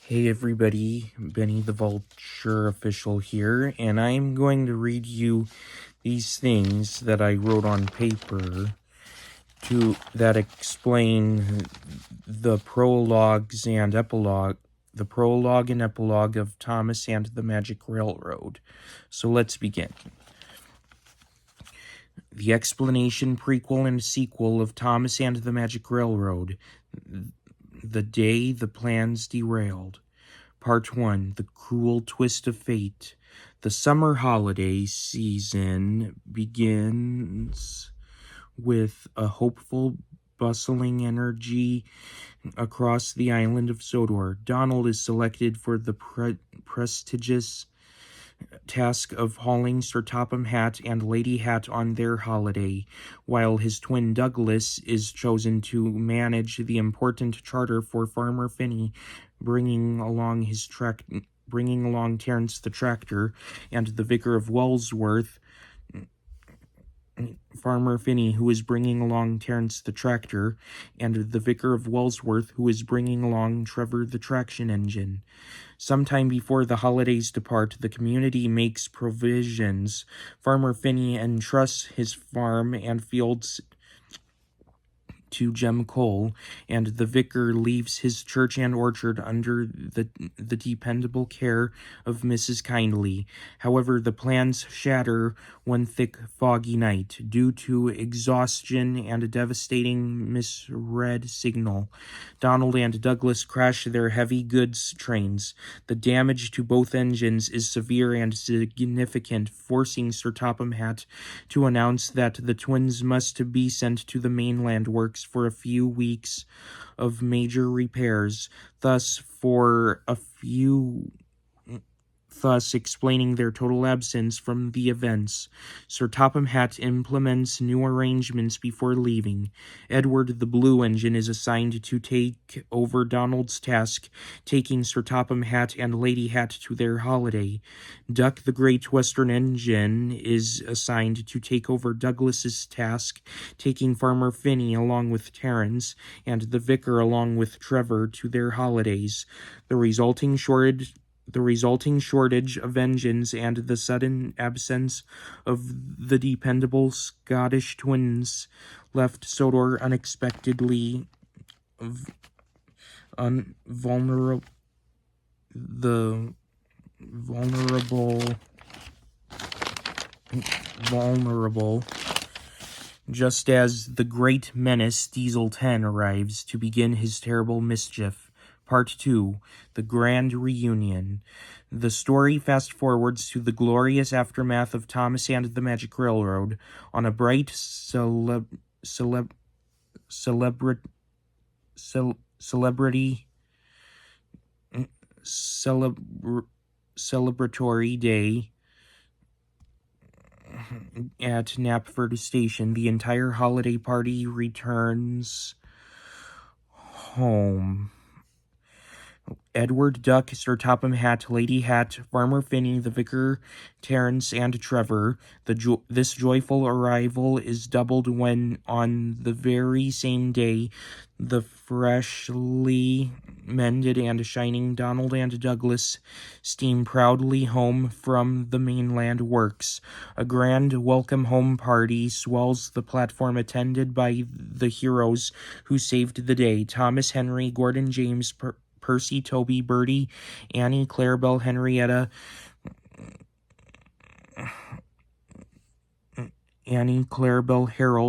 Hey everybody, Benny the Vulture official here, and I'm going to read you these things that I wrote on paper that explain the prologue and epilogue of Thomas and the Magic Railroad. So let's begin. The explanation, prequel, and sequel of Thomas and the Magic Railroad. The day the plans derailed. Part 1, The Cruel Twist of Fate. The summer holiday season begins with a hopeful, bustling energy across the island of Sodor. Donald is selected for the prestigious task of hauling Sir Topham Hatt and Lady Hatt on their holiday, while his twin Douglas is chosen to manage the important charter for Farmer Finney, bringing along Terence the tractor and the vicar of Wellsworth. Farmer Finney, who is bringing along Terence the tractor, and the vicar of Wellsworth, who is bringing along Trevor the traction engine. Sometime before the holidays depart, the community makes provisions. Farmer Finney entrusts his farm and fields to Jem Cole, and the vicar leaves his church and orchard under the dependable care of Mrs. Kindly. However, the plans shatter one thick, foggy night, due to exhaustion and a devastating misread signal. Donald and Douglas crash their heavy goods trains. The damage to both engines is severe and significant, forcing Sir Topham Hatt to announce that the twins must be sent to the mainland works for a few weeks of major repairs, thus explaining their total absence from the events. Sir Topham Hatt implements new arrangements before leaving. Edward the Blue Engine is assigned to take over Donald's task, taking Sir Topham Hatt and Lady Hatt to their holiday. Duck the Great Western Engine is assigned to take over Douglas's task, taking Farmer Finney along with Terence and the vicar along with Trevor to their holidays. The resulting shortage of engines and the sudden absence of the dependable Scottish twins left Sodor unexpectedly vulnerable. Just as the great menace Diesel 10 arrives to begin his terrible mischief. Part 2, The Grand Reunion. The story fast-forwards to the glorious aftermath of Thomas and the Magic Railroad. On a bright, celebratory day at Knapford Station, the entire holiday party returns home. Edward, Duck, Sir Topham Hatt, Lady Hatt, Farmer Finney, the vicar, Terence, and Trevor. This joyful arrival is doubled when, on the very same day, the freshly mended and shining Donald and Douglas steam proudly home from the mainland works. A grand welcome home party swells the platform, attended by the heroes who saved the day: Thomas, Henry, Gordon, James, Percy, Toby, Bertie, Annie, Clarabelle, Harold,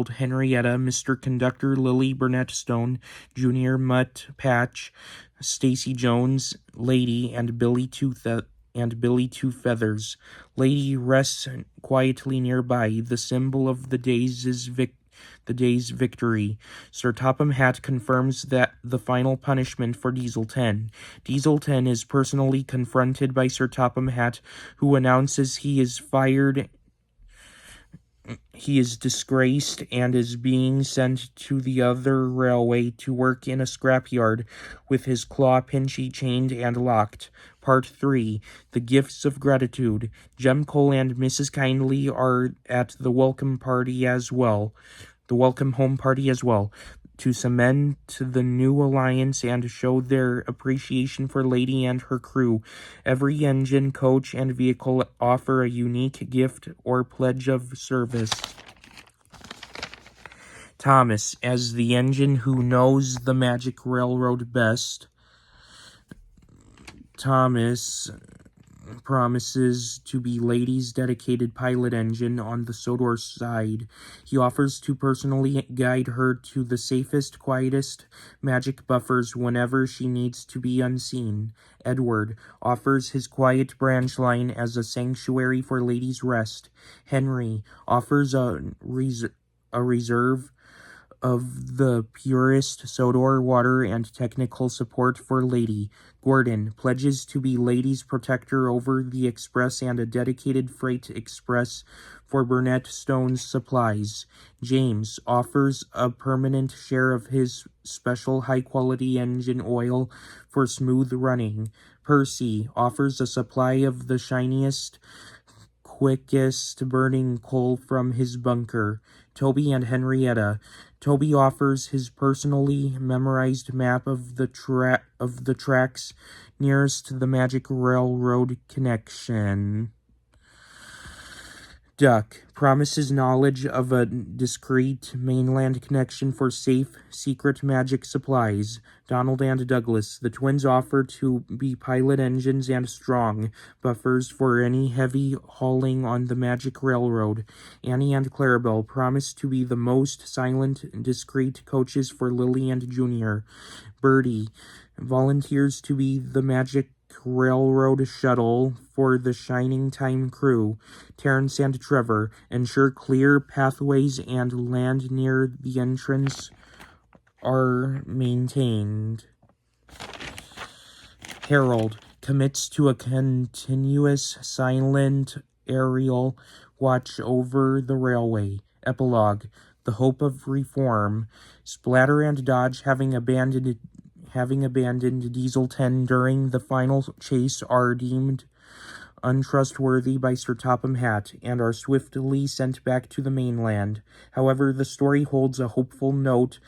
Henrietta, Mr. Conductor, Lily, Burnett Stone, Junior, Mutt, Patch, Stacy Jones, Lady, and Billy Two Feathers. Lady rests quietly nearby, the symbol of the day's victory. Sir Topham Hatt confirms that the final punishment for Diesel 10. Diesel 10 is personally confronted by Sir Topham Hatt, who announces he is fired. He is disgraced and is being sent to the other railway to work in a scrapyard with his claw pinchy chained and locked. Part 3, The Gifts of Gratitude. Jem Cole and Mrs. Kindly are at the welcome home party as well. to cement the new alliance and show their appreciation for Lady and her crew. Every engine, coach, and vehicle offer a unique gift or pledge of service. Thomas, as the engine who knows the Magic Railroad best, Thomas promises to be Lady's dedicated pilot engine on the Sodor side. He offers to personally guide her to the safest, quietest magic buffers whenever she needs to be unseen. Edward offers his quiet branch line as a sanctuary for Lady's rest. Henry offers a reserve of the purest Sodor water and technical support for Lady. Gordon pledges to be Lady's protector over the express and a dedicated freight express for Burnett Stone's supplies. James offers a permanent share of his special high-quality engine oil for smooth running. Percy offers a supply of the shiniest, quickest burning coal from his bunker. Toby and Henrietta. Toby offers his personally memorized map of the tracks nearest the Magic Railroad connection. Duck promises knowledge of a discreet mainland connection for safe, secret magic supplies. Donald and Douglas. The twins offer to be pilot engines and strong buffers for any heavy hauling on the Magic Railroad. Annie and Clarabelle promise to be the most silent, discreet coaches for Lily and Junior. Bertie volunteers to be the Magic Railroad shuttle for the Shining Time crew. Terrence and Trevor ensure clear pathways and land near the entrance are maintained. Harold commits to a continuous, silent aerial watch over the railway. Epilogue, the hope of reform. Splatter and Dodge, having abandoned Diesel 10 during the final chase, are deemed untrustworthy by Sir Topham Hatt and are swiftly sent back to the mainland. However, the story holds a hopeful note.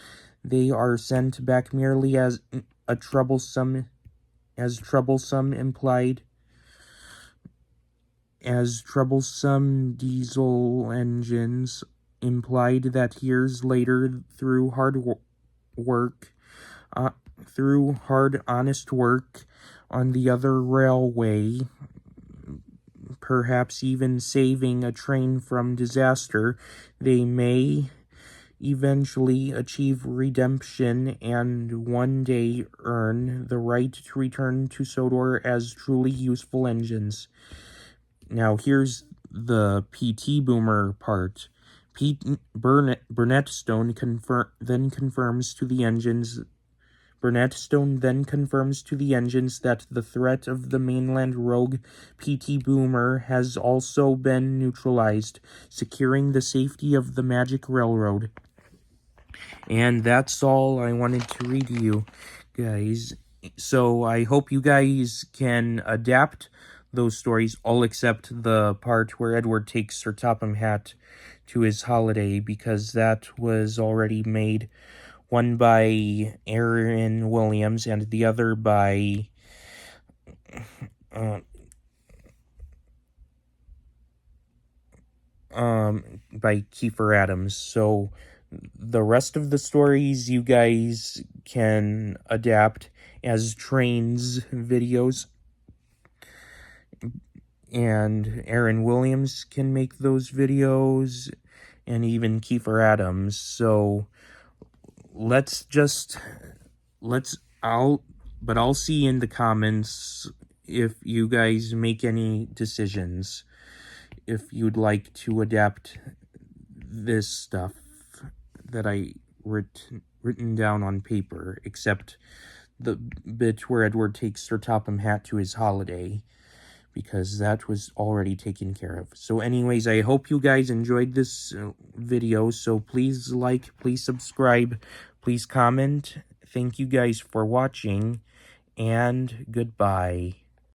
They are sent back merely as troublesome diesel engines, implied that years later, through honest work on the other railway, perhaps even saving a train from disaster, they may eventually achieve redemption and one day earn the right to return to Sodor as truly useful engines. Now here's the PT Boomer part. Burnett Stone then confirms to the engines that the threat of the mainland rogue PT Boomer has also been neutralized, securing the safety of the Magic Railroad. And that's all I wanted to read to you guys. So I hope you guys can adapt those stories, all except the part where Edward takes Sir Topham Hatt to his holiday, because that was already made. One by Aaron Williams and the other by Kiefer Adams. So the rest of the stories you guys can adapt as Trains videos, and Aaron Williams can make those videos, and even Kiefer Adams. So I'll see you in the comments if you guys make any decisions, if you'd like to adapt this stuff that I written down on paper, except the bit where Edward takes Sir Topham Hatt to his holiday, because that was already taken care of. So anyways, I hope you guys enjoyed this video, so please like, please subscribe, please comment. Thank you guys for watching, and goodbye.